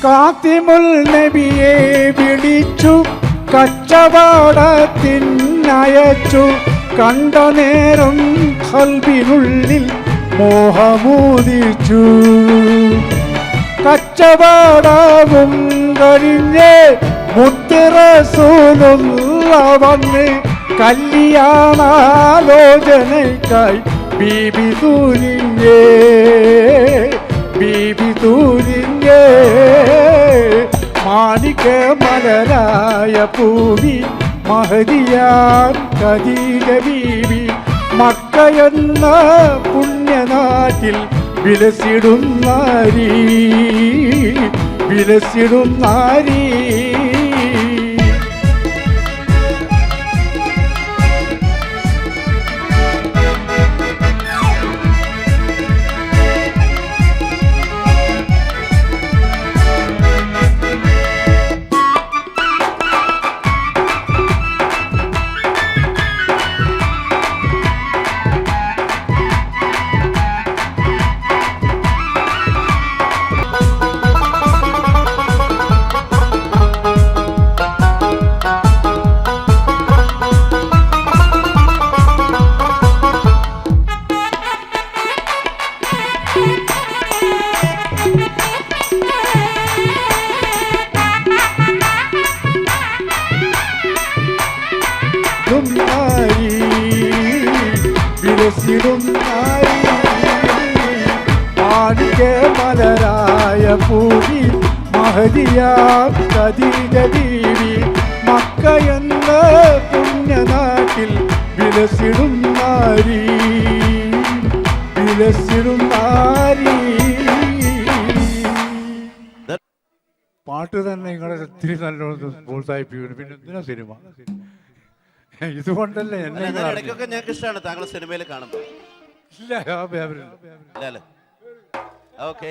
കാത്തിമുൽ നബിയെ വിളിച്ചു കച്ചവടത്തിനയച്ചു കണ്ട നേരം ഖൽബിനുള്ളിൽ മോഹമൂദിച്ചു കച്ചവടവും കഴിഞ്ഞ് മുത്ത് റസൂലുള്ള വന്ന് കല്യാണാലോചനയ്ക്കായി ബീബി തുനിഞ്ഞേ മാണിക്ക മലരായ പൂവി മഹദിയാം ഖദീജ ബീബി മക്കയെന്ന പുണ്യനാട്ടിൽ വിലസിടുന്നാരി മലരായ പൂവി മഹദിയാം ഖദീജ ബീവി മക്കയെന്ന പുണ്യനാട്ടിൽ വിലസിടുന്നാരി പാട്ട് തന്നെ നിങ്ങളെ ഒത്തിരി നല്ലോണം പ്രോത്സാഹിപ്പിക്കുന്നു. പിന്നെ എന്തിനാ സിനിമ? ഇതുകൊണ്ടല്ലേ എന്നെ ഞങ്ങൾക്ക് ഇഷ്ടമാണ് താങ്കൾ സിനിമയിൽ കാണുമ്പോൾ. ഇല്ല ഓക്കെ.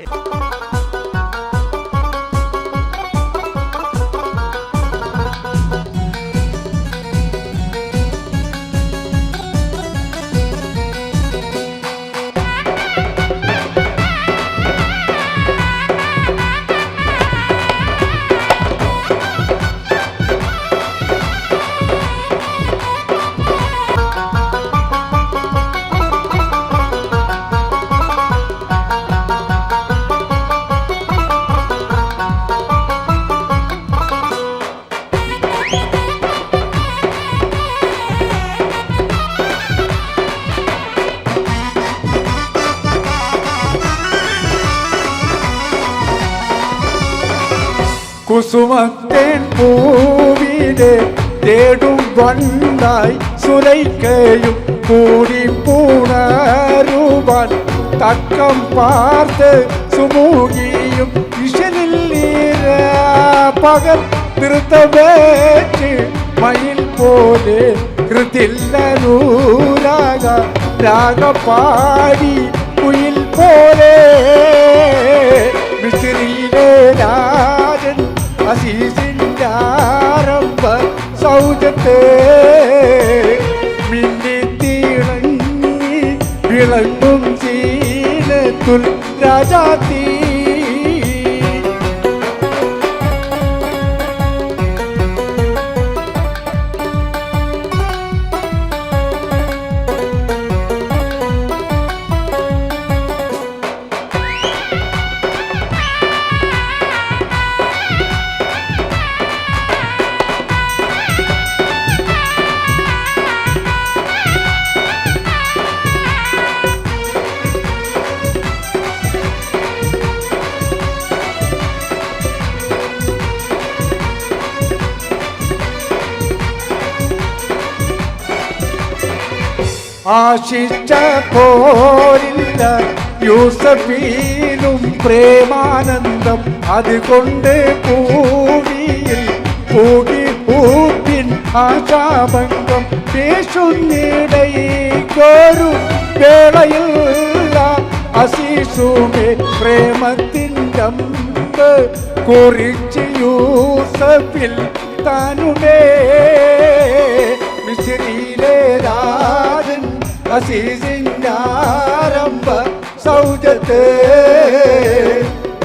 കുസുമത്തേൻ പൂവിനെ തേടും വണ്ടായി സുലൈക്കയും കൂടി പൂണരുവാൻ തക്കം പാർത്ത് സുമൂകിയും ഇഷലിൽ പകൽ തീർത്തവേച്ച് മയിൽ പോലെ കൃതില്ലൂരാക രാഗപാടി കുയിൽ പോലെ മിസ്രിയിലെ രാജൻ അസീസിൻ്റെ ആരംഭ സൗജത്തെ മിന്നിത്തിളങ്ങി വിളങ്ങും സീനത്തുൽ രാജാത്തി. ആശിച്ച പോരില്ല യൂസഫീനും പ്രേമാനന്ദം അതുകൊണ്ട് പൂവിയിൽ പൂകി പൂപ്പിൻ ആശാഭംഗം പേശുന്നിടയിക്കൊരു വേളയില്ല അസീസുമേ പ്രേമത്തിൻ്റെ അമ്പ് കുറിച്ച് യൂസഫിൽ താനുമേ മിസ്രിയിലെ രാജൻ അസീസിൻ്റെ ആരംഭ സൗജത്തെ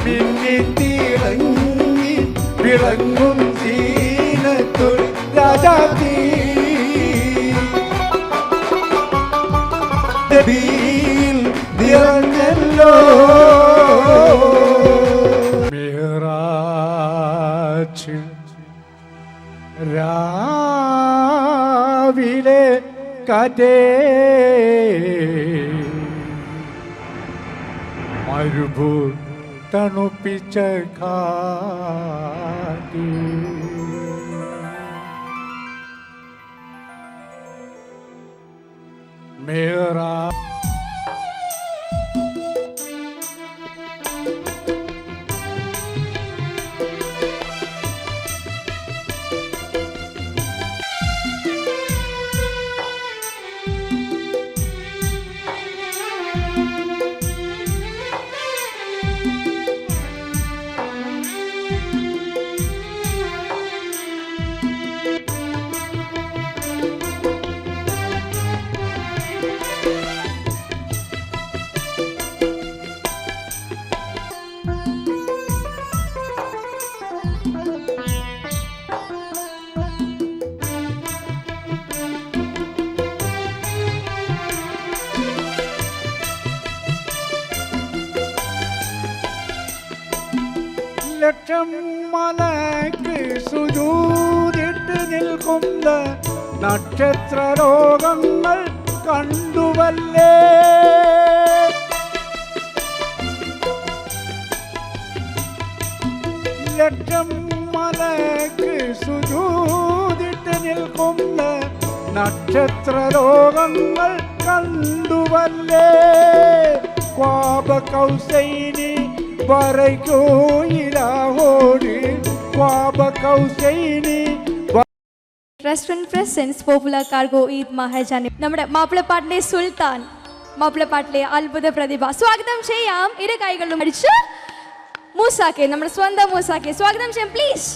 മിന്നിത്തിളങ്ങി കാറ്റേ മരുഭൂ തണുപ്പിച്ച കാറ്റേ മേറാ ലക്ഷം മലയ്ക്ക് സുജൂദിട്ട് നിൽക്കുന്ന നക്ഷത്ര ലോകങ്ങൾ കണ്ടുവല്ലേ ലക്ഷം മലയ്ക്ക് സുജൂദിട്ട് നിൽക്കുന്ന നക്ഷത്ര ലോകങ്ങൾ കണ്ടുവല്ലേ ക്വാബ കൗസൈനി restaurant presents popular cargo Eid മഹാജാനി നമ്മുടെ മാപ്പിളപ്പാട്ടിലെ സുൽത്താൻ മാപ്പിളപ്പാട്ടിലെ അത്ഭുത പ്രതിഭ സ്വാഗതം ചെയ്യാം ഇരു കൈകളിലും അടിച്ച് മൂസാക്കെ നമ്മുടെ സ്വന്തം മൂസാക്കെ സ്വാഗതം ചെയ്യാം please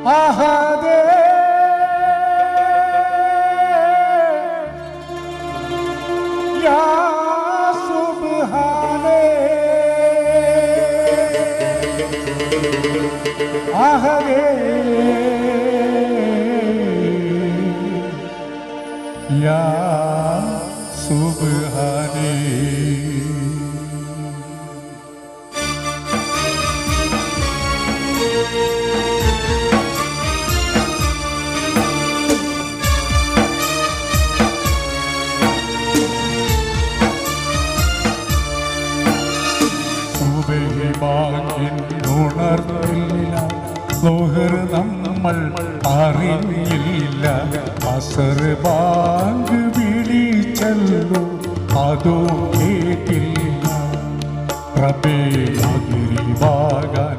ahade ya subhane ahade ya subhane ഉണർന്നില്ല ലോഹർ നമ്മൾ അറിയില്ല അസർ ബാങ്ക് വിളിച്ചല്ലോ അതോ കേട്ടില്ല റബ്ബേ അതിരിവാകാൻ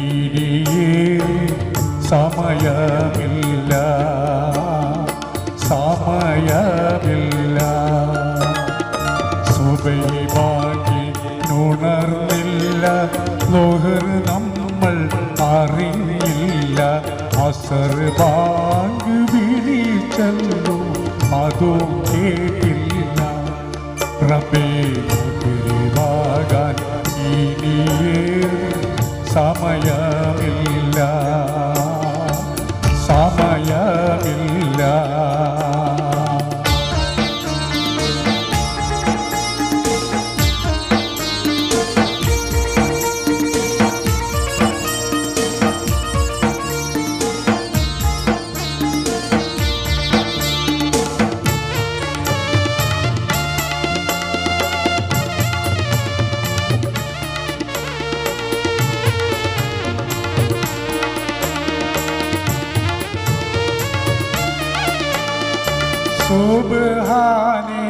ഇനിയേറെ സമയമില്ല സമയമില്ല സുബഹി ബാങ്കി ഉണർന്നില്ല ലോഹർ നമ്മൾ അറിയില്ല അസർ ബാങ്ക് വിളിച്ചല്ലോ അതോ കേട്ടില്ല റബ്ബേ അതിരിവാകാൻ ഇനിയേറെ സമയമില്ല സമയമില്ല സുബ്ഹാനെ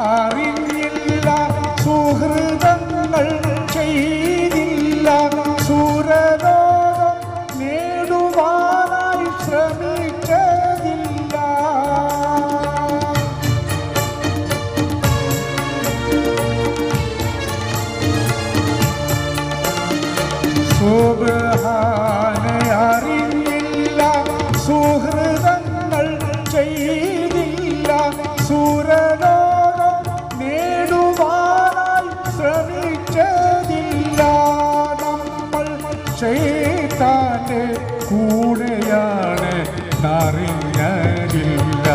അറിഞ്ഞില്ല സുഹൃതങ്ങൾ ചെയ്തില്ല സുരലോകം നേടുവാനായി ശ്രമിച്ചതില്ല സുബ്ഹാനെ അറിഞ്ഞില്ല സുഹൃതങ്ങൾ ചെയ്തില്ല സുരലോകം നമ്മൾ ശൈത്താന്റെ കൂടെയാണ് അറിഞ്ഞില്ല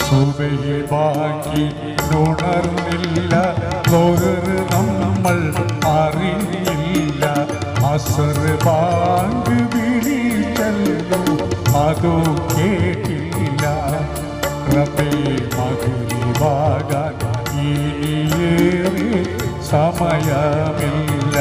സുബഹി ബാക്കി ഉണർന്നില്ല നമ്മൾ അറിയില്ല അസർ ബാങ്ക് വിളിച്ചല്ലോ അതോ കേട്ടില്ല റബ്ബേ മഗ്‌രിബാകാൻ ഇനിയേറെ സമയമില്ല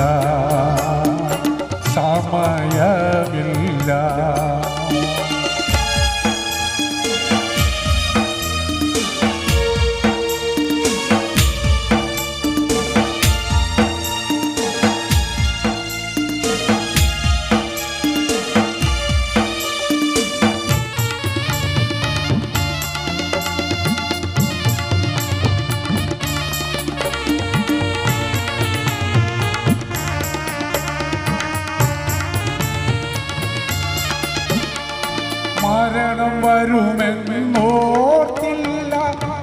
മരണം വരുമെന്നോർത്തില്ല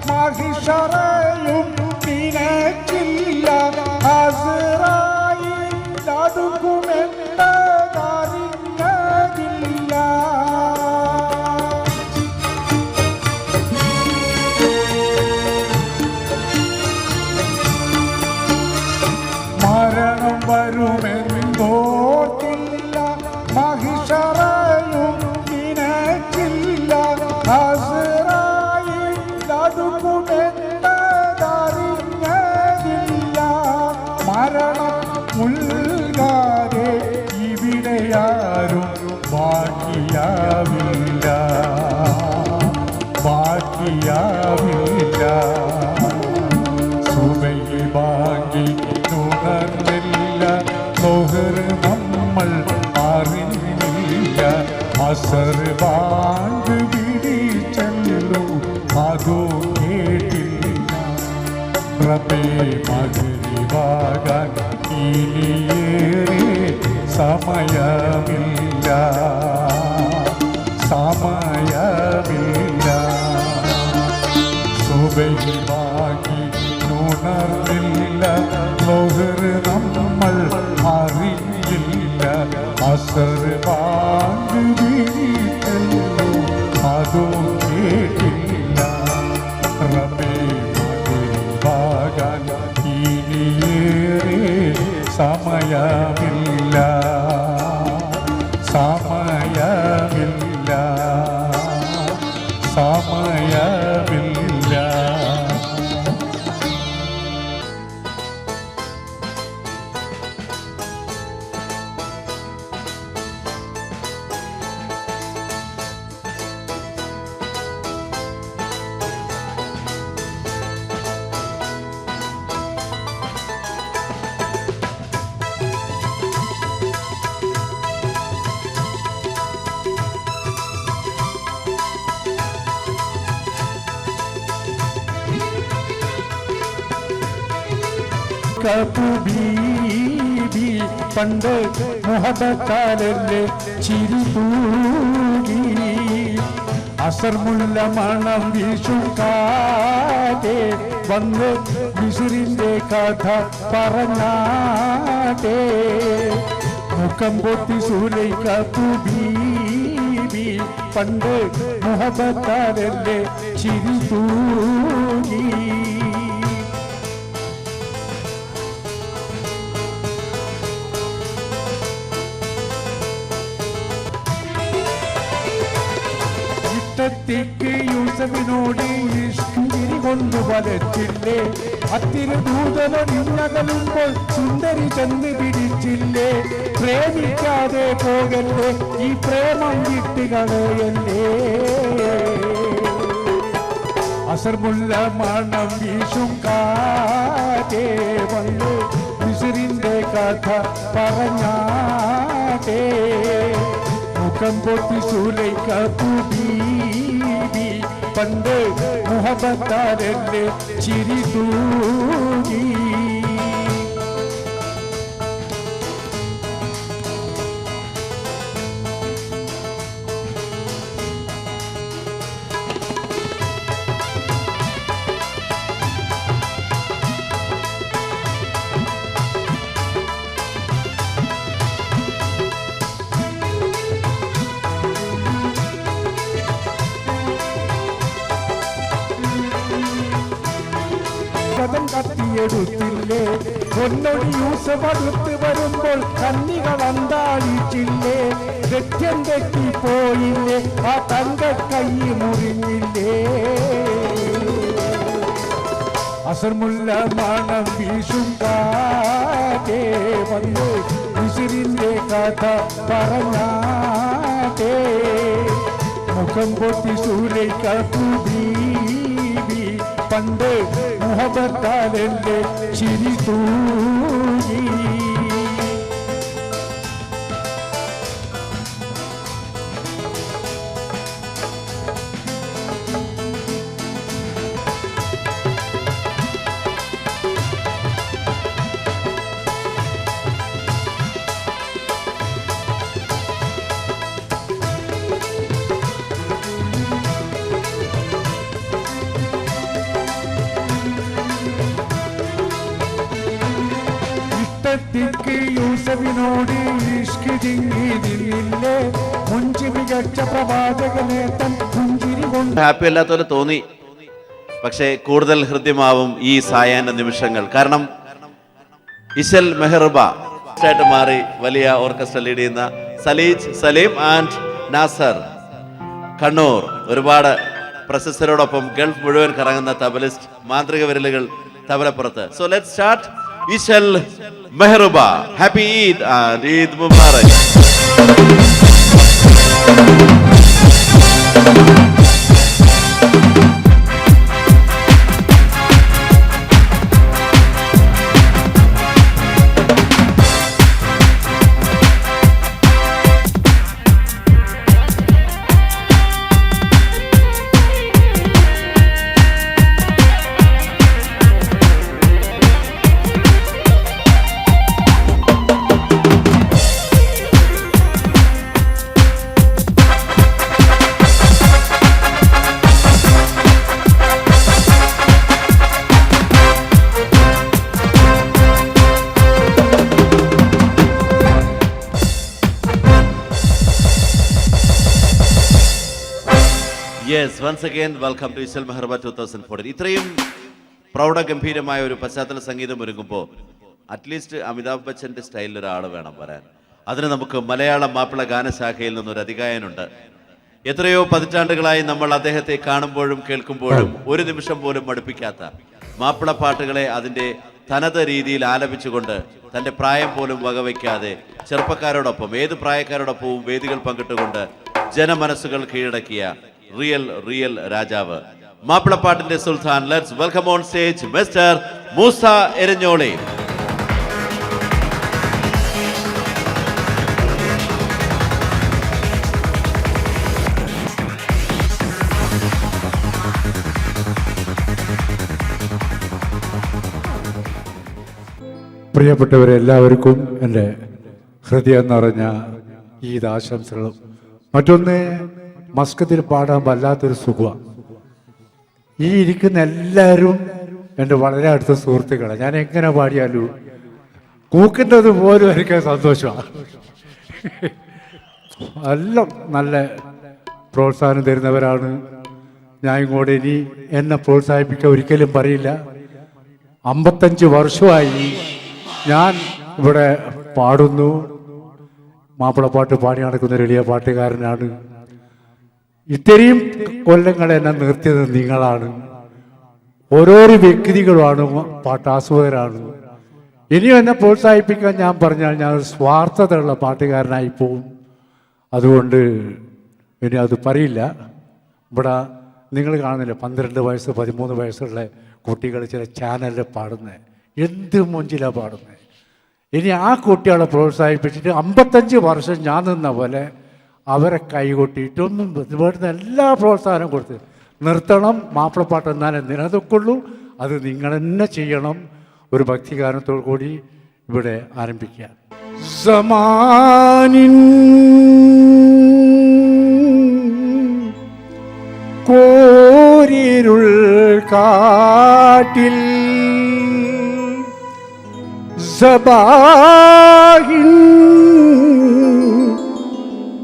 മഹിഷറയും നിനക്കില്ല അസ്റായീൽ അടുക്കുമെന്നതറിഞ്ഞതില്ല മരണം വരുമെന്നോർത്തില്ല മഹിഷറയും മരണം ഉൾകാതെ ഇവിടെയാരും ബാക്കിയാവില്ല സുബഹി ബാങ്കി ഉണർന്നില്ല ലോഹർ നമ്മൾ അറിഞ്ഞില്ല അസർ ബാങ്ക് വിളിച്ചല്ലോ അതോ കേട്ടില്ല റബ്ബേ മഗ്‌രിബാകാൻ ഇനിയേറെ സമയമില്ല സുബഹി ബാങ്കി ഉണർന്നില്ല ലോഹർ നമ്മൾ അറിയില്ല അസർ ബാങ്ക് വിളിച്ചല്ലോ അതോ കേട്ടില്ല റബ്ബേ മഗ്‌രിബാകാൻ ഇനിയേറെ സമയമില്ല ബീബി പണ്ട് മുഹബത്താലല്ലേ ചിരി തൂകി അസർമുല്ല മണം വീശുകാതെ വന്ന് മിസ്രിന്റെ കഥ പറഞ്ഞാട്ടെ മുഖം പൊത്തി സുലൈഖത്തു ബീബി പണ്ട് മുഹബത്താലല്ലേ ചിരി തൂകി ക്ക് യൂസഫിനോട് ഇഷ്കിരി കൊണ്ടു വലച്ചില്ലേ അത്തിരി ദൂതനൊഴിഞ്ഞകലുമ്പോൾ സുന്ദരി ചെന്ന് പിടിച്ചില്ലേ പ്രേമിക്കാതെ പോകല്ലേ ഈ പ്രേമം വിട്ടുകളയല്ലേ അസർമുല്ല മണം വീശും കാറ്റേ വന്ന് മിസ്രിന്റെ കഥ പറഞ്ഞാട്ടെ മുഖം പൊത്തി സുലൈഖത്തു ബീബി പണ്ട് മുഹബത്താലല്ലേ ചിരി തൂകി അംഗതൻ കത്തിയെടുത്തില്ലേ, പൊന്നൊടി യൂസഫടുത്ത് വരുമ്പോൾ കന്നികൾ അന്താളിച്ചില്ലേ, ദൃശ്യം തെറ്റിപ്പോയില്ലേ, ആ തങ്ക കൈ മുറിഞ്ഞില്ലേ. അസർമുല്ല മണം വീശും കാറ്റേ വന്ന് വിസിറിന്റെ കഥ പറഞ്ഞാട്ടേ, മുഖം പൊത്തി സൂര്യക്കു ബീവി പണ്ട് മുഹബത്താലെന്റെ ചിരി തൂങ്ങി. യൂസഫിനോട് ഇഷ്ക് ചിങ്ങിയില്ലേ, മുഞ്ചി മികച്ച പ്രവാചകനെ തൻ പുഞ്ചിരി കൊണ്ട്. ഹാപ്പി അല്ലാത്തപോലെ തോന്നി, പക്ഷേ കൂടുതൽ ഹൃദ്യമാവും ഈ സായാഹ്ന നിമിഷങ്ങൾ. കാരണം ഇശൽ മെഹർബ ആയിട്ട് മാറി വലിയ ഓർക്കസ്ട്ര ലീഡ് ചെയ്യുന്ന സലീജ്, സലീം ആൻഡ് നാസർ കണ്ണൂർ, ഒരുപാട് പ്രശസ്തരോടൊപ്പം ഗൾഫ് മുഴുവൻ കറങ്ങുന്ന തബലിസ്റ്റ്, മാന്ത്രിക വിരലുകൾ തബലപ്പുറത്ത്. So let's start. Ishal Meharba, happy Eid and Eid Mubarak. Yes, once again welcome to Ishal Meharba 2014. ഇത്രയും പ്രൗഢഗംഭീരമായ ഒരു പശ്ചാത്തല സംഗീതം ഒരുങ്ങുമ്പോൾ അറ്റ്ലീസ്റ്റ് അമിതാഭ് ബച്ചന്റെ സ്റ്റൈലിൽ ഒരാൾ വേണം വരാൻ. അതിന് നമുക്ക് മലയാള മാപ്പിള ഗാനശാഖയിൽ നിന്നൊരു അതികായനുണ്ട്. എത്രയോ പതിറ്റാണ്ടുകളായി നമ്മൾ അദ്ദേഹത്തെ കാണുമ്പോഴും കേൾക്കുമ്പോഴും ഒരു നിമിഷം പോലും മടുപ്പിക്കാത്ത മാപ്പിള പാട്ടുകളെ അതിൻ്റെ തനത് രീതിയിൽ ആലപിച്ചുകൊണ്ട് തൻ്റെ പ്രായം പോലും വകവയ്ക്കാതെ ചെറുപ്പക്കാരോടൊപ്പം ഏത് പ്രായക്കാരോടൊപ്പവും വേദികൾ പങ്കിട്ടുകൊണ്ട് ജനമനസ്സുകൾ കീഴടക്കിയ റിയൽ രാജാവ്, മാപ്പിളപ്പാട്ടിന്റെ സുൽത്താൻ. Let's welcome on stage mister Moosa Eranjoli. പ്രിയപ്പെട്ടവരെല്ലാവർക്കും എൻ്റെ ഹൃദയം നിറഞ്ഞ ഈദ് ആശംസകളും. മറ്റൊന്ന്, മസ്കത്തിൽ പാടാൻ വല്ലാത്തൊരു സുഖമാണ്. ഈ ഇരിക്കുന്ന എല്ലാവരും എൻ്റെ വളരെ അടുത്ത സുഹൃത്തുക്കളാണ്. ഞാൻ എങ്ങനെ പാടിയാലും കൂക്കുന്നത് പോലും എനിക്ക് സന്തോഷമാണ്. എല്ലാം നല്ല പ്രോത്സാഹനം തരുന്നവരാണ്. ഞാൻ ഇങ്ങോട്ട് ഇനി എന്നെ പ്രോത്സാഹിപ്പിക്കാൻ ഒരിക്കലും പറയില്ല. 55 വർഷമായി ഞാൻ ഇവിടെ പാടുന്നു. മാപ്പിളപ്പാട്ട് പാടി നടക്കുന്ന ഒരു വലിയ പാട്ടുകാരനാണ്. ഇത്രയും കൊല്ലങ്ങൾ എന്നെ നിർത്തിയത് നിങ്ങളാണ്. ഓരോരോ വ്യക്തികളുമാണ്, പാട്ടാസ്വാദകരാണ്. ഇനിയും എന്നെ പ്രോത്സാഹിപ്പിക്കാൻ ഞാൻ പറഞ്ഞാൽ ഞാൻ ഒരു സ്വാർത്ഥതയുള്ള പാട്ടുകാരനായി പോവും. അതുകൊണ്ട് ഇനി അത് പറയില്ല. ഇവിടെ നിങ്ങൾ കാണുന്നില്ല 12 വയസ്സ് 13 വയസ്സുള്ള കുട്ടികൾ ചില ചാനലിൽ പാടുന്നത് എന്ത് മൊഞ്ചിലാണ് പാടുന്നത്. ഇനി ആ കുട്ടികളെ പ്രോത്സാഹിപ്പിച്ചിട്ട് 55 വർഷം ഞാൻ നിന്ന പോലെ അവരെ കൈകൊട്ടിയിട്ടൊന്നും ഇവിടുന്ന് എല്ലാ പ്രോത്സാഹനം കൊടുത്ത് നിർത്തണം. മാപ്പിളപ്പാട്ട് എന്നാലേ നിലനിൽക്കുള്ളൂ. അത് നിങ്ങൾ തന്നെ ചെയ്യണം. ഒരു ഭക്തിഗാനത്തോടു കൂടി ഇവിടെ ആരംഭിക്കുക. സമാനിൻ കോരിരുൾ കാട്ടിൽ സബാഹിൻ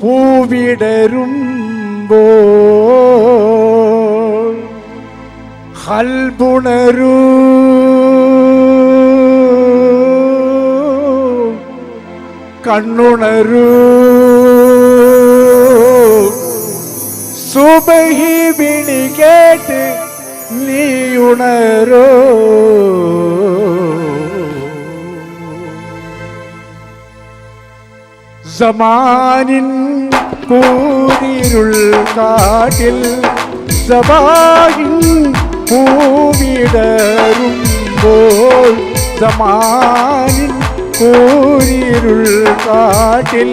പൂവിടരുമ്പോൾ ഹൽബുണരൂ കണ്ണുണരൂ സുബഹി വിളി കേട്ട് നീ ഉണരോ സമാനിൻ കൂരിരുൾ കാട്ടിൽ സബാഹിൻ പൂവിടരുമ്പോൾ സമാനിൻ കൂരിരുൾ കാട്ടിൽ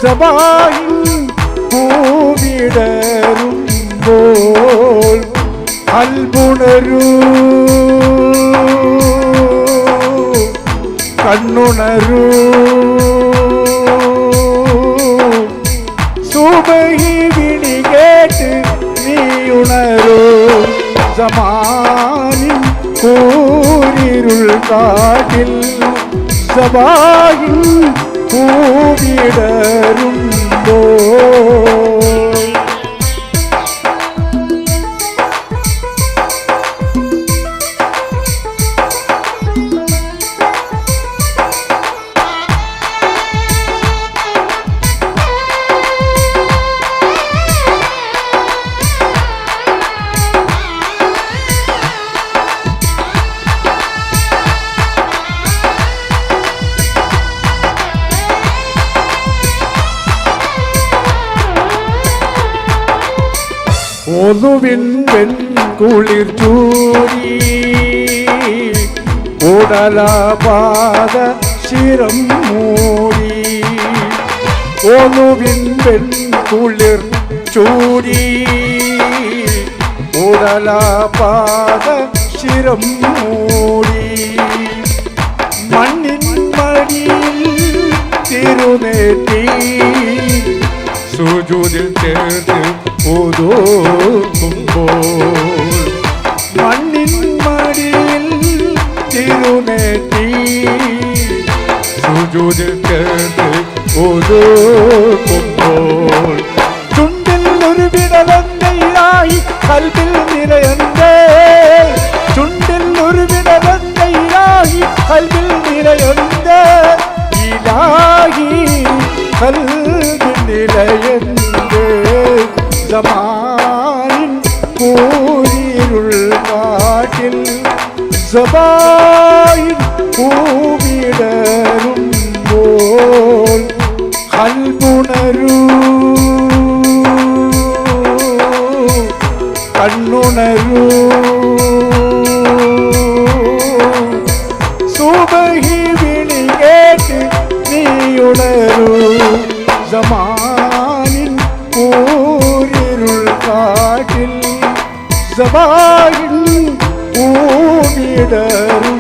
സബാഹിൻ പൂവിടരുമ്പോൾ അൽബുണരൂ കണ്ണുണരൂ സുബഹി വിളി കേട്ട് നീ ഉണരൂ സമാനിൻ കൂരിരുൾ കാട്ടിൽ സബാഹിൻ പൂവിടരുമ്പോൾ ഒതുവിൻ കുളിർ ചൂടി ഉടലപാത ശിരം മൂടി ഒതുവിൻ കുളിർ ചൂടി ഉടലപാത ശിരം മൂടി മണ്ണിൻ മടിയിൽ തിരുനെറ്റി സുജൂദിൽ ചേർത്ത് ഓതോക്കുമ്പോൾ മണ്ണിൻ മടിയിൽ തിരുനെറ്റി സുജൂദിൽ ചേർത്ത് ഓതോക്കുമ്പോൾ ചുണ്ടിൽ ഒരു വിടലന്തയിലായി കൽബിൽ നിറയന്തേ ചുണ്ടിൽ ഒരു വിടലന്തയിലായി കൽബിൽ നിറയന്തേ ഇലാഹി കൽബിൽ നിറയന്തേ സമാനിൻ കൂരിരുൾ കാട്ടിൽ സബായിൻ പൂവിടരുമ്പോൾ കൽബുണരൂ കണ്ണുണരൂ സുബഹി വിളി കേട്ട് നീ ഉണരൂ സമാനിൻ കൂരിരുൾ കാട്ടിൽ സബാഹിൻ പൂവിടരുമ്പോൾ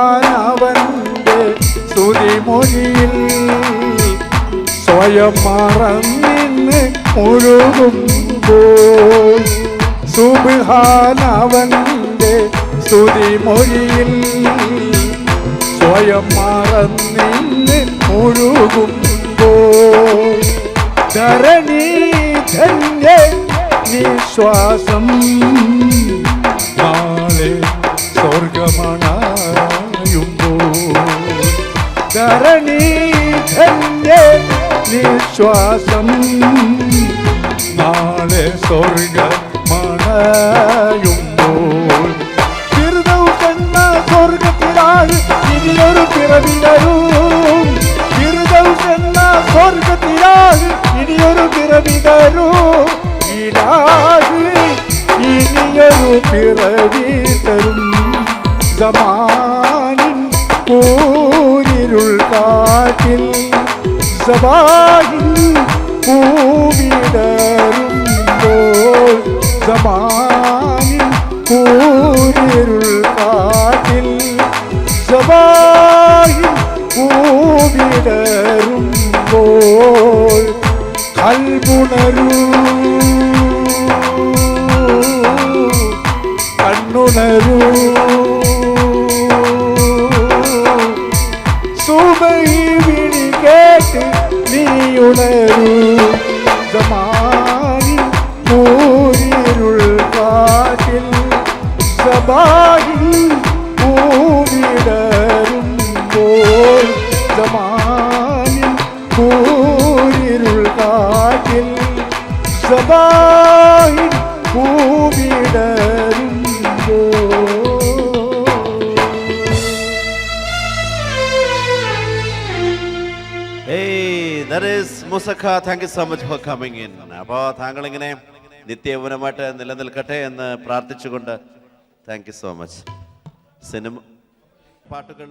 സുബ്ഹാനവന്റെ സ്തുതിമൊഴിയിൽ സ്വയം മറന്നിന്ന് മുഴുകുമ്പോൾ സുബ്ഹാനവന്റെ സ്തുതിമൊഴിയിൽ സ്വയം മറന്നിന്ന് മുഴുകുമ്പോൾ ധരണി ധന്യ നിശ്വാസം നാളെ സ്വർഗമണയുമ്പോൾ ധരണി ധന്യ നിശ്വാസം നാളെ സ്വർഗമണയുമ്പോൾ ഫിർദൗസെന്ന സ്വർഗത്തിലായി ഇനിയൊരു പിറവി തരും ഫിർദൗസെന്ന സ്വർഗത്തിലായി ഇനിയൊരു പിറവി തരും ഇലാഹി ഇനിയൊരു പിറവി തരും സമാനിൻ കൂരിരുൾ കാട്ടിൽ സബാഹിൻ പൂവിടരുമ്പോൾ സമാനിൻ കൂരിരുൾ കാട്ടിൽ സ്വഭാവിൻ ഭൂമിടരുമ്പോ മുസഖ, thank you so much for coming in. അപ്പോൾ താങ്കൾ ഇങ്ങനെ നിത്യയൗവനമായിട്ട് നിലനിൽക്കട്ടെ എന്ന് പ്രാർത്ഥിച്ചുകൊണ്ട് thank you so much. Cinema പാട്ടുകൾ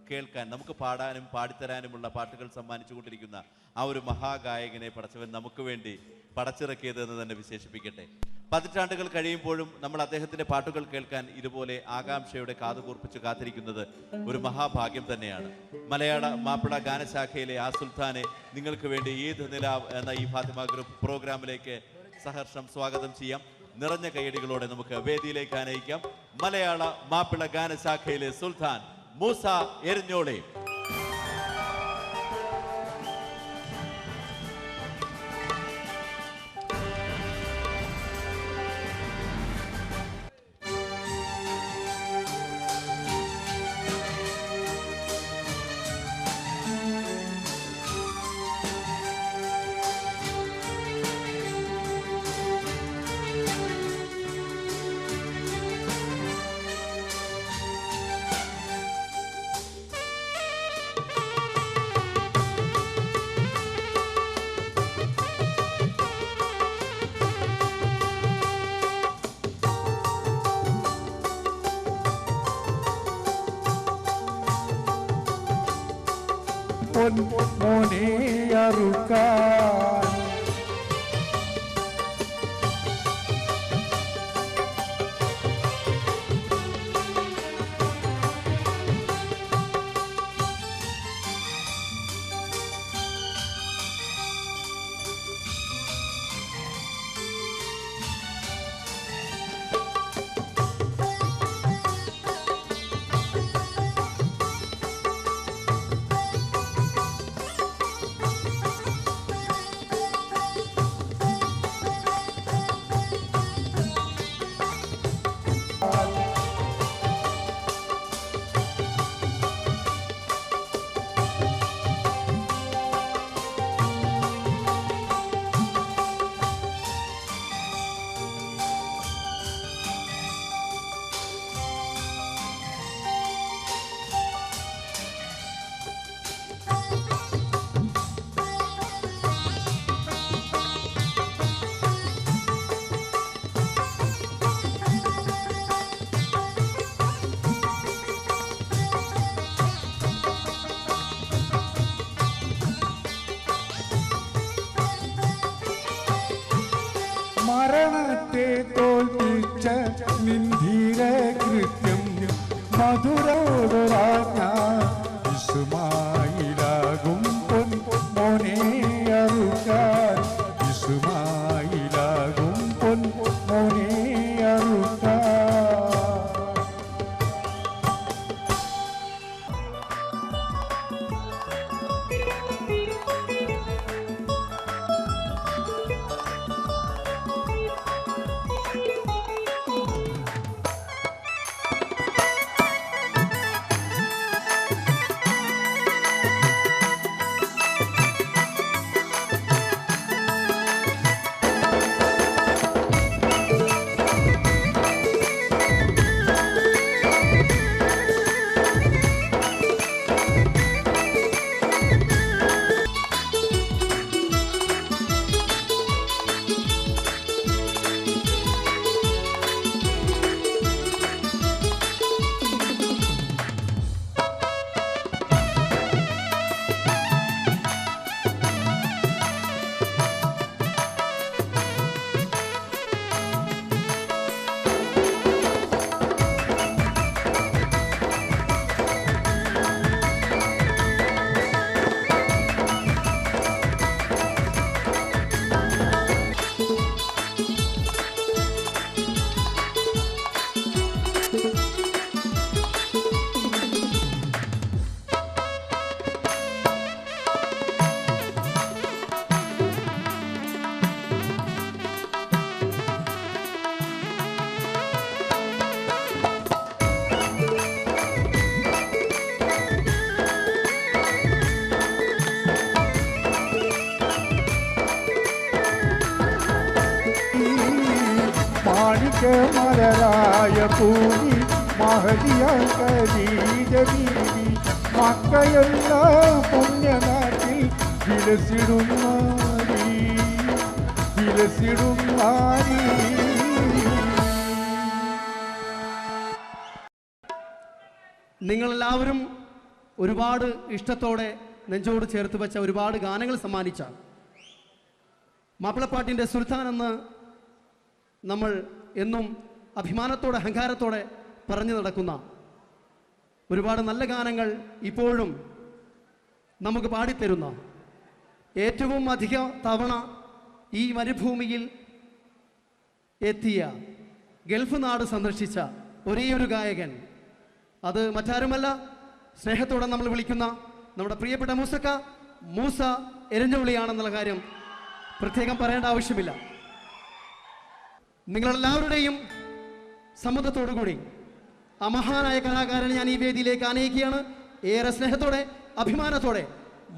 കേൾക്കാൻ, നമുക്ക് പാടാനും പാടിത്തരാനുമുള്ള പാട്ടുകൾ സമ്മാനിച്ചു കൊണ്ടിരിക്കുന്ന ആ ഒരു മഹാഗായകനെ പടച്ചവൻ നമുക്ക് വേണ്ടി പടച്ചിറക്കിയത് എന്ന് തന്നെ വിശേഷിപ്പിക്കട്ടെ. പതിറ്റാണ്ടുകൾ കഴിയുമ്പോഴും നമ്മൾ അദ്ദേഹത്തിൻ്റെ പാട്ടുകൾ കേൾക്കാൻ ഇതുപോലെ ആകാംക്ഷയോടെ കാതുകൂർപ്പിച്ച് കാത്തിരിക്കുന്നത് ഒരു മഹാഭാഗ്യം തന്നെയാണ്. മലയാള മാപ്പിള ഗാനശാഖയിലെ ആ സുൽത്താനെ നിങ്ങൾക്ക് വേണ്ടി ഈദ് നിലാവ് എന്ന ഈ ഫാത്തിമ ഗ്രൂപ്പ് പ്രോഗ്രാമിലേക്ക് സഹർഷം സ്വാഗതം ചെയ്യാം. നിറഞ്ഞ കയ്യടികളോടെ നമുക്ക് വേദിയിലേക്ക് ആനയിക്കാം മലയാള മാപ്പിള ഗാനശാഖയിലെ സുൽത്താൻ മൂസ എരിഞ്ഞോളി. മോനെ അറുക്കാൻ മരണത്തെ തോൽപ്പിച്ച നിന്ധീര കൃത്യം മധുരോദരാജ്ഞ ഇസുമായിലാകും മോനെ അറുക്കാൻ ഇസുമായിലാകും മോനെ അറുക്കാൻ. മാണിക്യമലരായ പൂവി മഹതിയാൽ ഖദീജ ബീവി മക്കയെല്ലാം പുണ്യനാട്ടിൽ വിലസിടും നാരി. നിങ്ങളെല്ലാവരും ഒരുപാട് ഇഷ്ടത്തോടെ നെഞ്ചോട് ചേർത്ത് വെച്ച ഒരുപാട് ഗാനങ്ങൾ സമ്മാനിച്ച മാപ്പിളപ്പാട്ടിൻ്റെ സുൽത്താൻ എന്ന് നമ്മൾ എന്നും അഭിമാനത്തോടെ അഹങ്കാരത്തോടെ പറഞ്ഞു നടക്കുന്ന ഒരുപാട് നല്ല ഗാനങ്ങൾ ഇപ്പോഴും നമുക്ക് പാടിത്തരുന്ന ഏറ്റവും അധിക തവണ ഈ മരുഭൂമിയിൽ എത്തിയ ഗൾഫ് നാട് സന്ദർശിച്ച ഒരേയൊരു ഗായകൻ, അത് മറ്റാരുമല്ല, സ്നേഹത്തോടെ നമ്മൾ വിളിക്കുന്ന നമ്മുടെ പ്രിയപ്പെട്ട മൂസ എരഞ്ഞുള്ളിയാണെന്നുള്ള കാര്യം പ്രത്യേകം പറയേണ്ട ആവശ്യമില്ല. നിങ്ങളെല്ലാവരുടെയും സമ്മതത്തോടു കൂടി ആ മഹാനായ കലാകാരനെ ഞാൻ ഈ വേദിയിലേക്ക് ആനയിക്കുകയാണ്. ഏറെ സ്നേഹത്തോടെ അഭിമാനത്തോടെ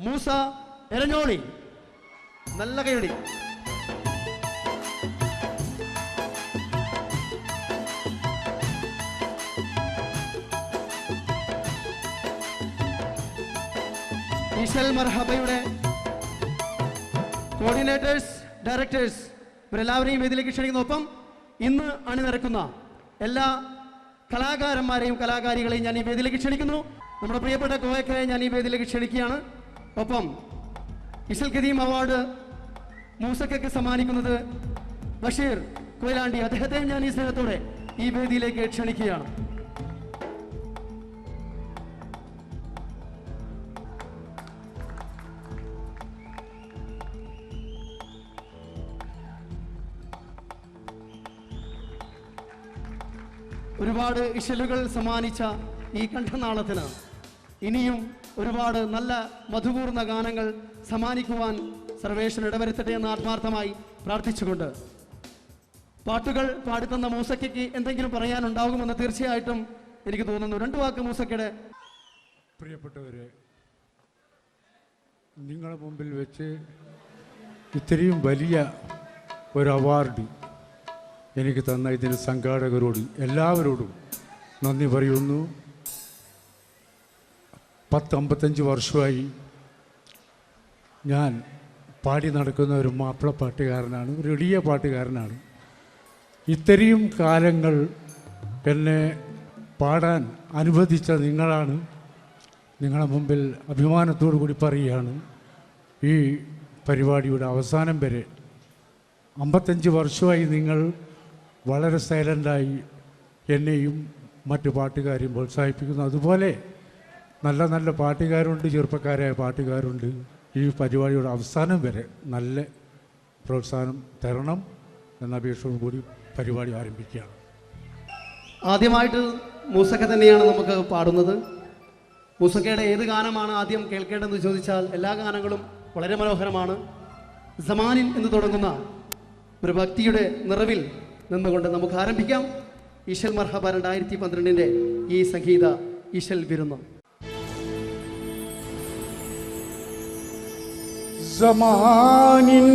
മൂസ എരഞ്ഞോളി. നല്ല കൈയടി. ഈശൽ മർഹബയുടെ കോർഡിനേറ്റേഴ്സ്, ഡയറക്ടേഴ്സ് ഇവരെല്ലാവരെയും വേദിയിലേക്ക് ക്ഷണിക്കുന്ന, ഒപ്പം ഇന്ന് അണിനിരക്കുന്ന എല്ലാ കലാകാരന്മാരെയും കലാകാരികളെയും ഞാൻ ഈ വേദിയിലേക്ക് ക്ഷണിക്കുന്നു. നമ്മുടെ പ്രിയപ്പെട്ട കോയക്കയെ ഞാൻ ഈ വേദിയിലേക്ക് ക്ഷണിക്കുകയാണ്. ഒപ്പം ഇശൽ ഖദീം അവാർഡ് മൂസയ്ക്ക് സമ്മാനിക്കുന്നത് ബഷീർ കൊയിലാണ്ടി, അദ്ദേഹത്തെ ഞാൻ ഈ സ്നേഹത്തോടെ ഈ വേദിയിലേക്ക് ക്ഷണിക്കുകയാണ്. ഒരുപാട് ഇശലുകൾ സമ്മാനിച്ച ഈ കണ്ഠനാളത്തിന് ഇനിയും ഒരുപാട് നല്ല മധുപൂർണ്ണ ഗാനങ്ങൾ സമ്മാനിക്കുവാൻ സർവേശ്വരൻ ഇടവരുത്തട്ടെ എന്ന് ആത്മാർത്ഥമായി പ്രാർത്ഥിച്ചുകൊണ്ട്, പാട്ടുകൾ പാടിത്തന്ന മൂസയ്ക്ക് എന്തെങ്കിലും പറയാനുണ്ടാകുമെന്ന് തീർച്ചയായിട്ടും എനിക്ക് തോന്നുന്നു. 2 വാക്ക് മൂസയ്ക്കയുടെ. പ്രിയപ്പെട്ടവരെ, നിങ്ങളുടെ മുമ്പിൽ വെച്ച് ഇത്രയും വലിയ ഒരു അവാർഡ് എനിക്ക് തന്ന ഇതിന് സംഘാടകരോട് എല്ലാവരോടും നന്ദി പറയുന്നു. 10-55 വർഷമായി ഞാൻ പാടി നടക്കുന്ന ഒരു മാപ്പിളപ്പാട്ടുകാരനാണ്, ഒരു എളിയ പാട്ടുകാരനാണ്. ഇത്രയും കാലങ്ങൾ എന്നെ പാടാൻ അനുവദിച്ച നിങ്ങളാണ്. നിങ്ങളുടെ മുമ്പിൽ അഭിമാനത്തോടു കൂടി പറയുകയാണ്, ഈ പരിപാടിയുടെ അവസാനം വരെ 55 വർഷമായി നിങ്ങൾ വളരെ സൈലൻ്റായി എന്നെയും മറ്റു പാട്ടുകാരെയും പ്രോത്സാഹിപ്പിക്കുന്നു. അതുപോലെ നല്ല നല്ല പാട്ടുകാരുണ്ട്, ചെറുപ്പക്കാരായ പാട്ടുകാരുണ്ട്. ഈ പരിപാടിയുടെ അവസാനം വരെ നല്ല പ്രോത്സാഹനം തരണം എന്ന അപേക്ഷയോടു കൂടി പരിപാടി ആരംഭിക്കുകയാണ്. ആദ്യമായിട്ട് മൂസക്ക തന്നെയാണ് നമുക്ക് പാടുന്നത്. മൂസക്കയുടെ ഏത് ഗാനമാണ് ആദ്യം കേൾക്കേണ്ടതെന്ന് ചോദിച്ചാൽ എല്ലാ ഗാനങ്ങളും വളരെ മനോഹരമാണ്. സമാനിൻ എന്ന് തുടങ്ങുന്ന ഒരു ഭക്തിയുടെ നിറവിൽ നിന്നുകൊണ്ട് നമുക്ക് ആരംഭിക്കാം. ഈശൽ മർഹബ 2012 ഈ സംഗീത ഈശൽ വിരുന്ന്. സമാനിൻ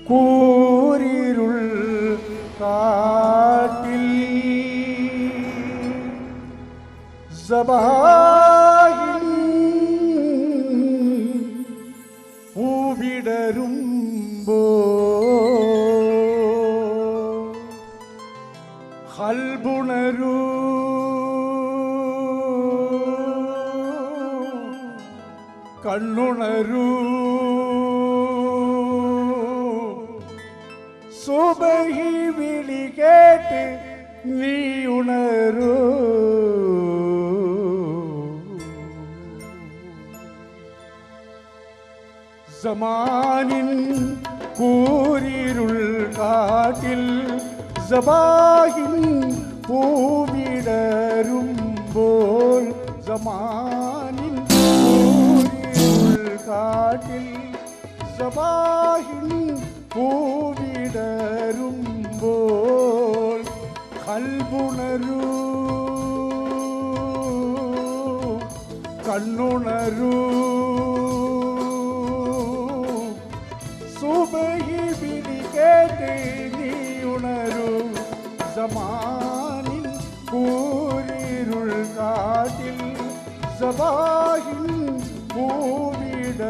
കൂരിരുൾ കാട്ടിൽ സബാഹിൻ പൂവിടരുമ്പോ ഹൽബുണരൂ കണ്ണുണരൂ സുബഹി വിളി കേട്ട് നീ ഉണരൂ. സമാനിൻ കൂരിരുൾ കാട്ടിൽ സബാഹിൻ പൂവിടരുമ്പോൾ സമാനിൻ കൂരിരുൾ കാട്ടിൽ സബാഹിൻ പൂവിടരുമ്പോൾ കൽബുണരൂ കണ്ണുണരൂ സുബഹി സമാനിൻ കൂരിരുൾ കാട്ടിൽ സബാഹിൻ പൂവിടരുമ്പോ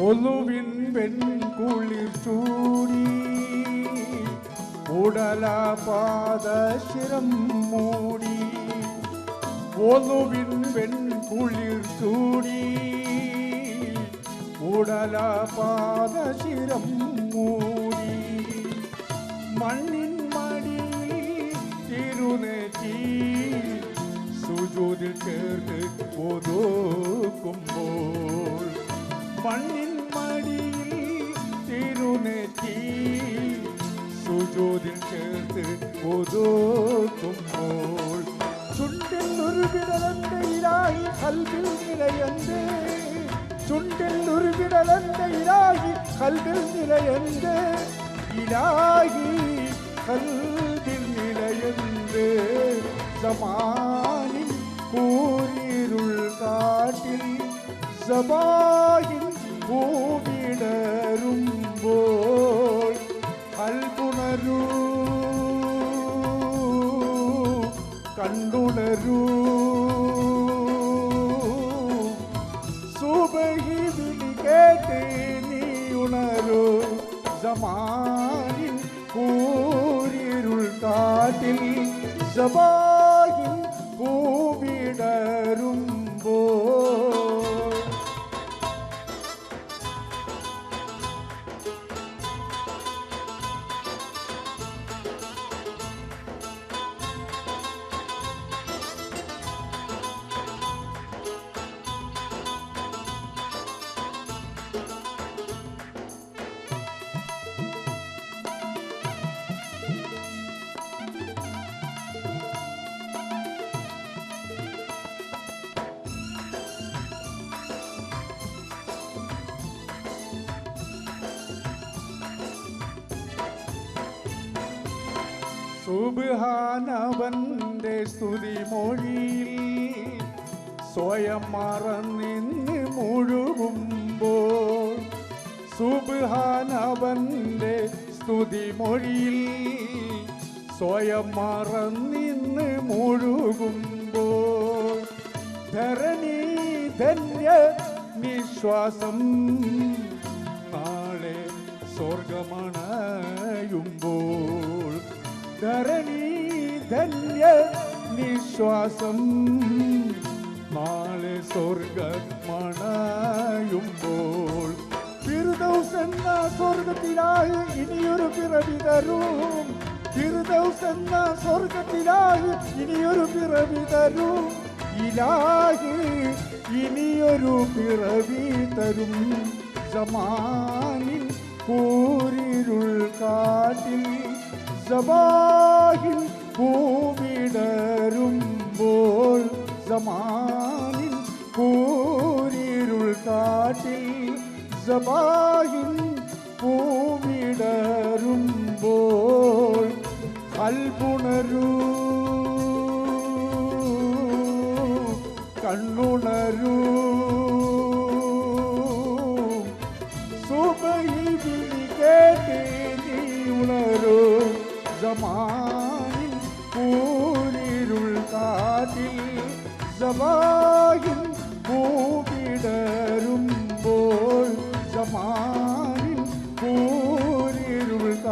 ഒലുവിൻ വെൺകുളിർ ചൂടി ഉടലപാദശിരം മൂടി ഒലുവിൻ വെൺകുളിർ ചൂടി ഉടലപാദശിരം മൂടി മണ്ണിൻ മടിയിൽ തിരുനെറ്റി സുജൂദിൽ ചേർത്ത് ഒതുക്കുമ്പോൾ മണ്ണിൻ മടിയിൽ തിരുനെറ്റി സുജൂദിൽ ചേർത്ത് ഒതുക്കുമ്പോൾ ചുണ്ടിൽ ഒരു വിടലന്റെ ഇലാഹി കൽബിൽ നിലയന്റെ ചുണ്ടിൽ ഒരു വിടലന്റെ ഇലാഹി കൽബിൽ നിലയന്റെ ഇലാഹി കൽബിൽ നിലയന്റെ സമാനിൻ കൂരിരുൾ കാട്ടിൽ സബാഹിൻ പൂവിടരുമ്പോൾ കൽപുണരൂ കണ്ടുണരൂ സുബഹി വിളി കേട്ട് നീ ഉണരൂ സമാനിൻ കൂരിരുൾ കാട്ടിൽ സബാഹിൻ പൂവിടരുമ്പോൾ സുബ്ഹാനവന്റെ സ്തുതി മൊഴിയിൽ സ്വയം മറന്നിന്ന് മുഴുകുമ്പോൾ സുബ്ഹാനവന്റെ സ്തുതി മൊഴിയിൽ സ്വയം മറന്നിന്ന് മുഴുകുമ്പോൾ ധരണി ധന്യ നിശ്വാസം നാളെ സ്വർഗമണയുമ്പോൾ ധരണി ധന്യ നിശ്വാസം നാളെ സ്വർഗമണയുമ്പോൾ ഫിർദൗസ് എന്ന സ്വർഗത്തിലായി ഇനിയൊരു പിറവി തരും ഫിർദൗസ് എന്ന സ്വർഗത്തിലായി ഇനിയൊരു പിറവി തരും ഇലാഹി ഇനിയൊരു പിറവി തരും സമാനിൻ കൂരിരുൾ കാട്ടിൽ സബാഹിൻ പൂവിടരുമ്പോൾ സമാനിൻ കൂരിരുൾ കാട്ടിൽ സബാഹിൻ പൂവിടരുമ്പോൾ കൽപുണരൂ കണ്ണുണരൂ സുബഹി വിളി കേട്ട് നീ ഉണരൂ സമാനിൻ കൂരിരുൾ കാട്ടിൽ സബാഹിൻ പൂവിടരും